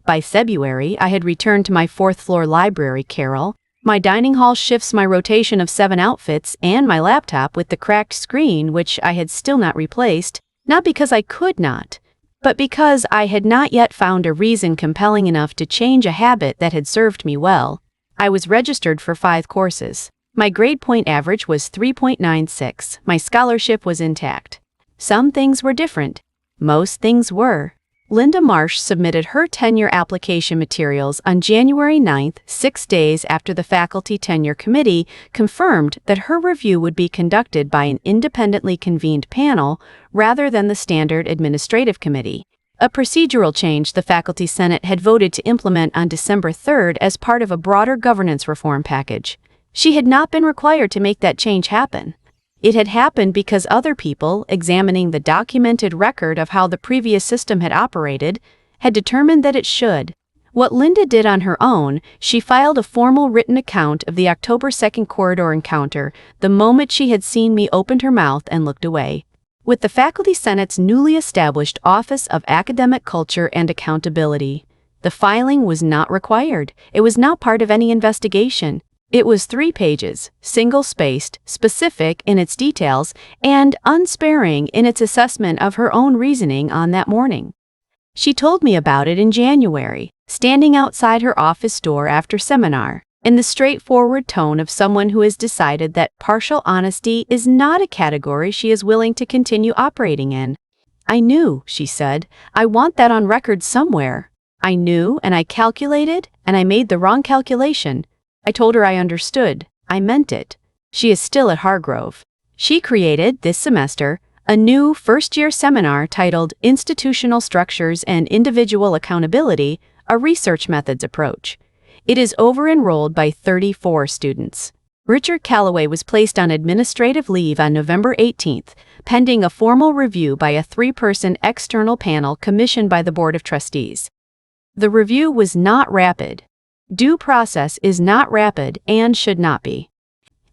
Speaker 1: By February, I had returned to my 4th-floor library, Carol. My dining hall shifts, my rotation of 7 outfits, and my laptop with the cracked screen, which I had still not replaced, not because I could not, but because I had not yet found a reason compelling enough to change a habit that had served me well. I was registered for 5 courses. My grade point average was 3.96. My scholarship was intact. Some things were different. Most things were. Linda Marsh submitted her tenure application materials on January 9th, 6 days after the Faculty Tenure Committee confirmed that her review would be conducted by an independently convened panel rather than the standard administrative committee. A procedural change the Faculty Senate had voted to implement on December 3rd as part of a broader governance reform package. She had not been required to make that change happen. It had happened because other people, examining the documented record of how the previous system had operated, had determined that it should. What Linda did on her own, she filed a formal written account of the October 2nd corridor encounter the moment she had seen me opened her mouth and looked away. With the Faculty Senate's newly established Office of Academic Culture and Accountability, the filing was not required. It was not part of any investigation. It was 3 pages, single-spaced, specific in its details, and unsparing in its assessment of her own reasoning on that morning. She told me about it in January, standing outside her office door after seminar, in the straightforward tone of someone who has decided that partial honesty is not a category she is willing to continue operating in. "I knew," she said. "I want that on record somewhere. I knew, and I calculated, and I made the wrong calculation." I told her I understood. I meant it. She is still at Hargrove. She created, this semester, a new first-year seminar titled Institutional Structures and Individual Accountability, a Research Methods Approach. It is over-enrolled by 34 students. Richard Callaway was placed on administrative leave on November 18th, pending a formal review by a 3-person external panel commissioned by the Board of Trustees. The review was not rapid. Due process is not rapid and should not be.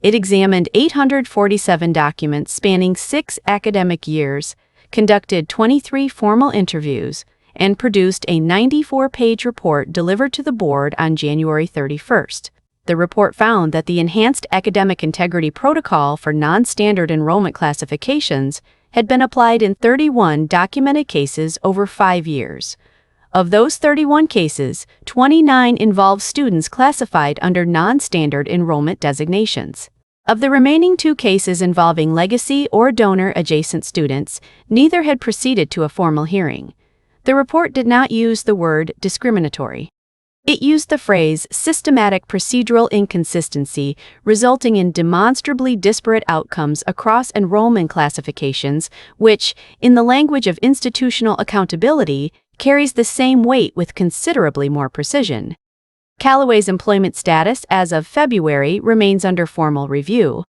Speaker 1: It examined 847 documents spanning 6 academic years, conducted 23 formal interviews, and produced a 94-page report delivered to the board on January 31st. The report found that the Enhanced Academic Integrity Protocol for non-standard enrollment classifications had been applied in 31 documented cases over 5 years. Of those 31 cases, 29 involved students classified under non-standard enrollment designations. Of the remaining 2 cases involving legacy or donor-adjacent students, neither had proceeded to a formal hearing. The report did not use the word discriminatory. It used the phrase systematic procedural inconsistency, resulting in demonstrably disparate outcomes across enrollment classifications, which, in the language of institutional accountability, carries the same weight with considerably more precision. Callaway's employment status as of February remains under formal review.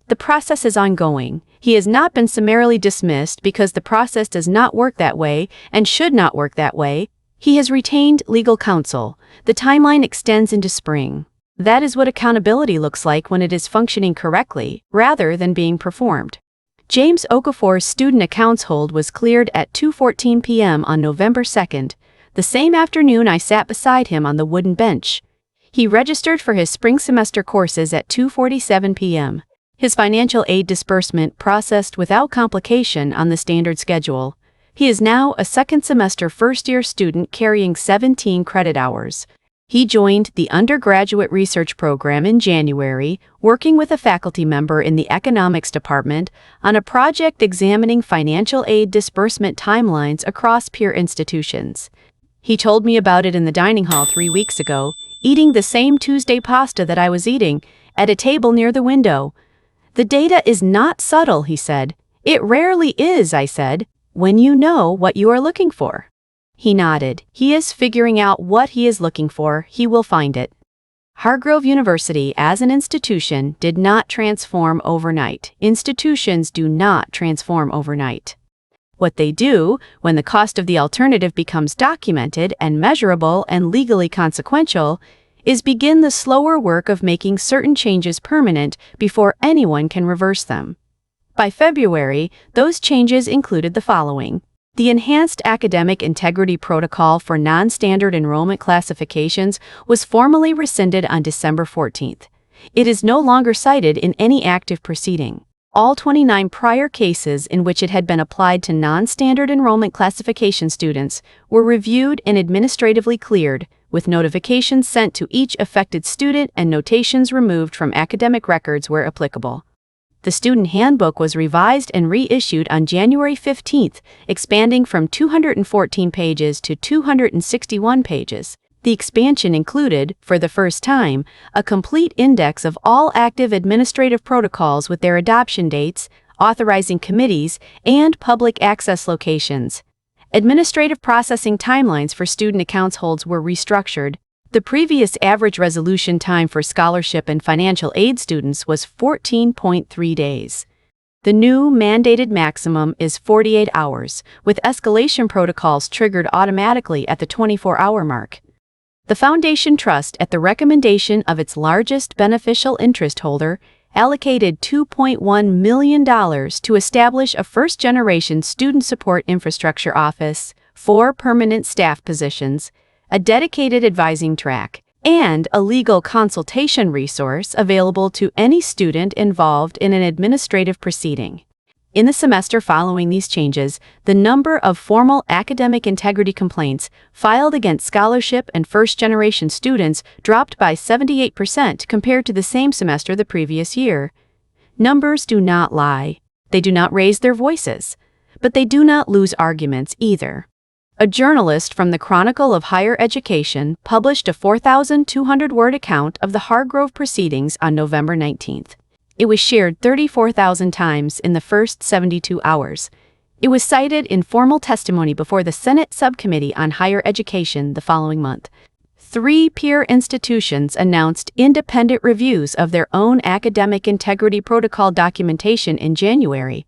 Speaker 1: The process is ongoing. He has not been summarily dismissed because the process does not work that way and should not work that way. He has retained legal counsel. The timeline extends into spring. That is what accountability looks like when it is functioning correctly, rather than being performed. James Okafor's student accounts hold was cleared at 2:14 p.m. on November 2nd, the same afternoon I sat beside him on the wooden bench. He registered for his spring semester courses at 2:47 p.m. His financial aid disbursement processed without complication on the standard schedule. He is now a second-semester first-year student carrying 17 credit hours. He joined the undergraduate research program in January, working with a faculty member in the economics department on a project examining financial aid disbursement timelines across peer institutions. He told me about it in the dining hall 3 weeks ago, eating the same Tuesday pasta that I was eating, at a table near the window. "The data is not subtle," he said. "It rarely is," I said, "when you know what you are looking for." He nodded. He is figuring out what he is looking for. He will find it. Hargrove University as an institution did not transform overnight. Institutions do not transform overnight. What they do, when the cost of the alternative becomes documented and measurable and legally consequential, is begin the slower work of making certain changes permanent before anyone can reverse them. By February, those changes included the following. The Enhanced Academic Integrity Protocol for non-standard enrollment classifications was formally rescinded on December 14th. It is no longer cited in any active proceeding. All 29 prior cases in which it had been applied to non-standard enrollment classification students were reviewed and administratively cleared, with notifications sent to each affected student and notations removed from academic records where applicable. The student handbook was revised and reissued on January 15th, expanding from 214 pages to 261 pages. The expansion included, for the first time, a complete index of all active administrative protocols with their adoption dates, authorizing committees, and public access locations. Administrative processing timelines for student accounts holds were restructured. The previous average resolution time for scholarship and financial aid students was 14.3 days. The new mandated maximum is 48 hours, with escalation protocols triggered automatically at the 24-hour mark. The Foundation Trust, at the recommendation of its largest beneficial interest holder, allocated $2.1 million to establish a first-generation student support infrastructure office, 4 permanent staff positions, a dedicated advising track, and a legal consultation resource available to any student involved in an administrative proceeding. In the semester following these changes, the number of formal academic integrity complaints filed against scholarship and first-generation students dropped by 78% compared to the same semester the previous year. Numbers do not lie. They do not raise their voices. But they do not lose arguments either. A journalist from the Chronicle of Higher Education published a 4,200-word account of the Hargrove proceedings on November 19th. It was shared 34,000 times in the first 72 hours. It was cited in formal testimony before the Senate Subcommittee on Higher Education the following month. 3 peer institutions announced independent reviews of their own academic integrity protocol documentation in January.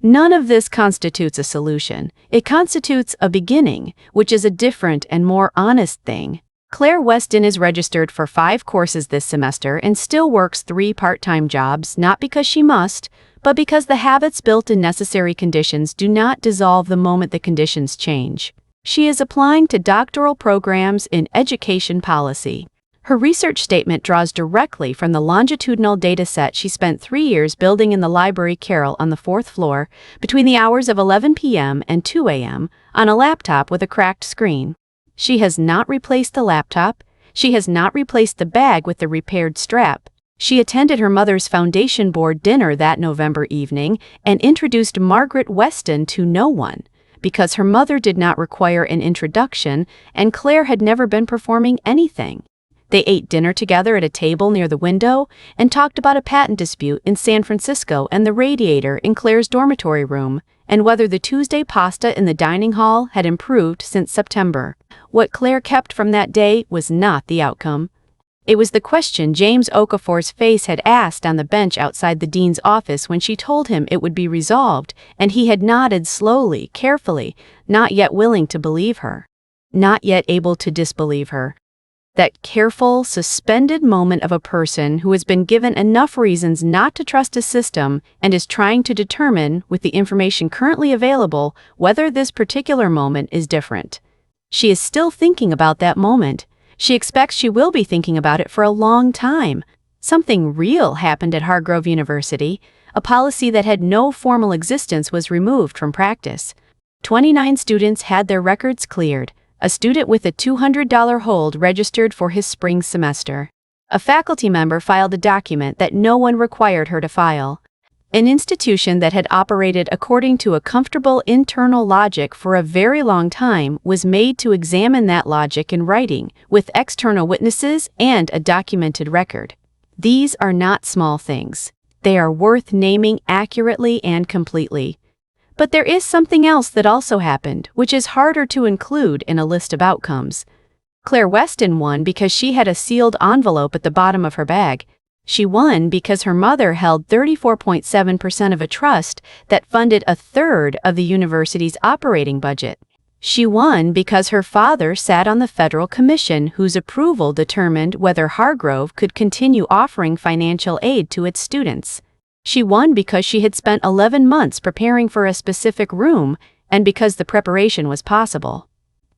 Speaker 1: None of this constitutes a solution. It constitutes a beginning, which is a different and more honest thing. Claire Weston is registered for 5 courses this semester and still works 3 part-time jobs, not because she must, but because the habits built in necessary conditions do not dissolve the moment the conditions change. She is applying to doctoral programs in education policy. Her research statement draws directly from the longitudinal data set she spent 3 years building in the Library Carrel on the 4th floor between the hours of 11 p.m. and 2 a.m. on a laptop with a cracked screen. She has not replaced the laptop. She has not replaced the bag with the repaired strap. She attended her mother's foundation board dinner that November evening and introduced Margaret Weston to no one, because her mother did not require an introduction and Claire had never been performing anything. They ate dinner together at a table near the window and talked about a patent dispute in San Francisco and the radiator in Claire's dormitory room, and whether the Tuesday pasta in the dining hall had improved since September. What Claire kept from that day was not the outcome. It was the question James Okafor's face had asked on the bench outside the dean's office when she told him it would be resolved, and he had nodded slowly, carefully, not yet willing to believe her, not yet able to disbelieve her. That careful, suspended moment of a person who has been given enough reasons not to trust a system and is trying to determine, with the information currently available, whether this particular moment is different. She is still thinking about that moment. She expects she will be thinking about it for a long time. Something real happened at Hargrove University. A policy that had no formal existence was removed from practice. 29 students had their records cleared. A student with a $200 hold registered for his spring semester. A faculty member filed a document that no one required her to file. An institution that had operated according to a comfortable internal logic for a very long time was made to examine that logic in writing, with external witnesses and a documented record. These are not small things. They are worth naming accurately and completely. But there is something else that also happened, which is harder to include in a list of outcomes. Claire Weston won because she had a sealed envelope at the bottom of her bag. She won because her mother held 34.7% of a trust that funded a third of the university's operating budget. She won because her father sat on the federal commission whose approval determined whether Hargrove could continue offering financial aid to its students. She won because she had spent 11 months preparing for a specific room, and because the preparation was possible.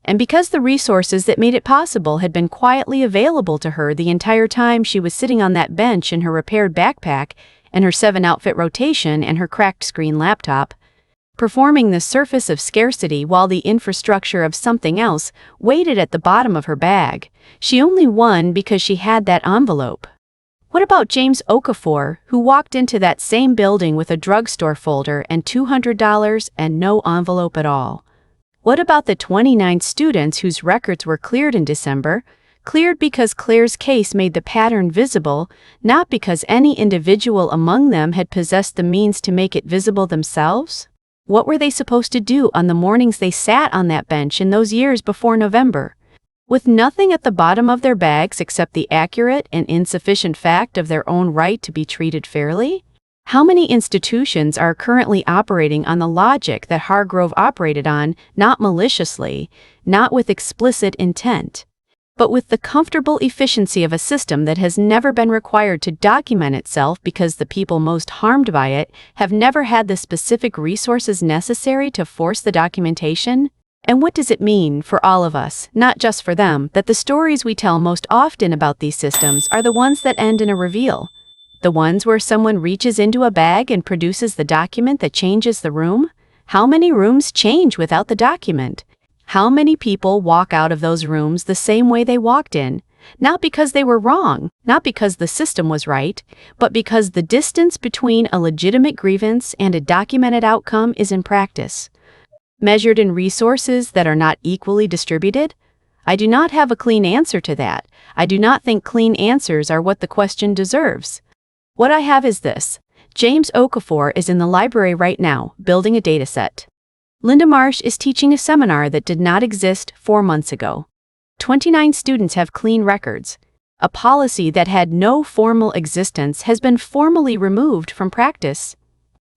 Speaker 1: And because the resources that made it possible had been quietly available to her the entire time she was sitting on that bench in her repaired backpack and her 7-outfit rotation and her cracked screen laptop, performing the surface of scarcity while the infrastructure of something else waited at the bottom of her bag. She only won because she had that envelope. What about James Okafor, who walked into that same building with a drugstore folder and $200 and no envelope at all? What about the 29 students whose records were cleared in December, cleared because Claire's case made the pattern visible, not because any individual among them had possessed the means to make it visible themselves? What were they supposed to do on the mornings they sat on that bench in those years before November? With nothing at the bottom of their bags except the accurate and insufficient fact of their own right to be treated fairly? How many institutions are currently operating on the logic that Hargrove operated on, not maliciously, not with explicit intent, but with the comfortable efficiency of a system that has never been required to document itself because the people most harmed by it have never had the specific resources necessary to force the documentation? And what does it mean for all of us, not just for them, that the stories we tell most often about these systems are the ones that end in a reveal? The ones where someone reaches into a bag and produces the document that changes the room? How many rooms change without the document? How many people walk out of those rooms the same way they walked in? Not because they were wrong, not because the system was right, but because the distance between a legitimate grievance and a documented outcome is in practice. Measured in resources that are not equally distributed? I do not have a clean answer to that. I do not think clean answers are what the question deserves. What I have is this. James Okafor is in the library right now, building a dataset. Linda Marsh is teaching a seminar that did not exist 4 months ago. 29 students have clean records. A policy that had no formal existence has been formally removed from practice.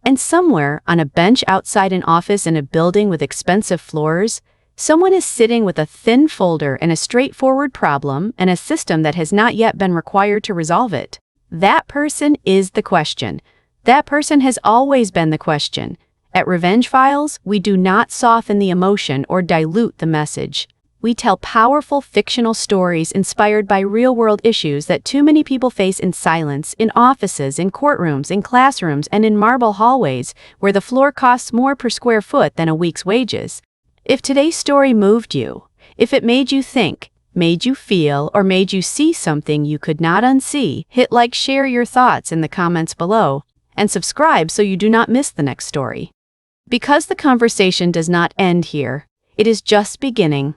Speaker 1: And somewhere, on a bench outside an office in a building with expensive floors, someone is sitting with a thin folder and a straightforward problem and a system that has not yet been required to resolve it. That person is the question. That person has always been the question. At Revenge Files, we do not soften the emotion or dilute the message. We tell powerful fictional stories inspired by real-world issues that too many people face in silence, in offices, in courtrooms, in classrooms, and in marble hallways, where the floor costs more per square foot than a week's wages. If today's story moved you, if it made you think, made you feel, or made you see something you could not unsee, hit like, share your thoughts in the comments below, and subscribe so you do not miss the next story. Because the conversation does not end here, it is just beginning.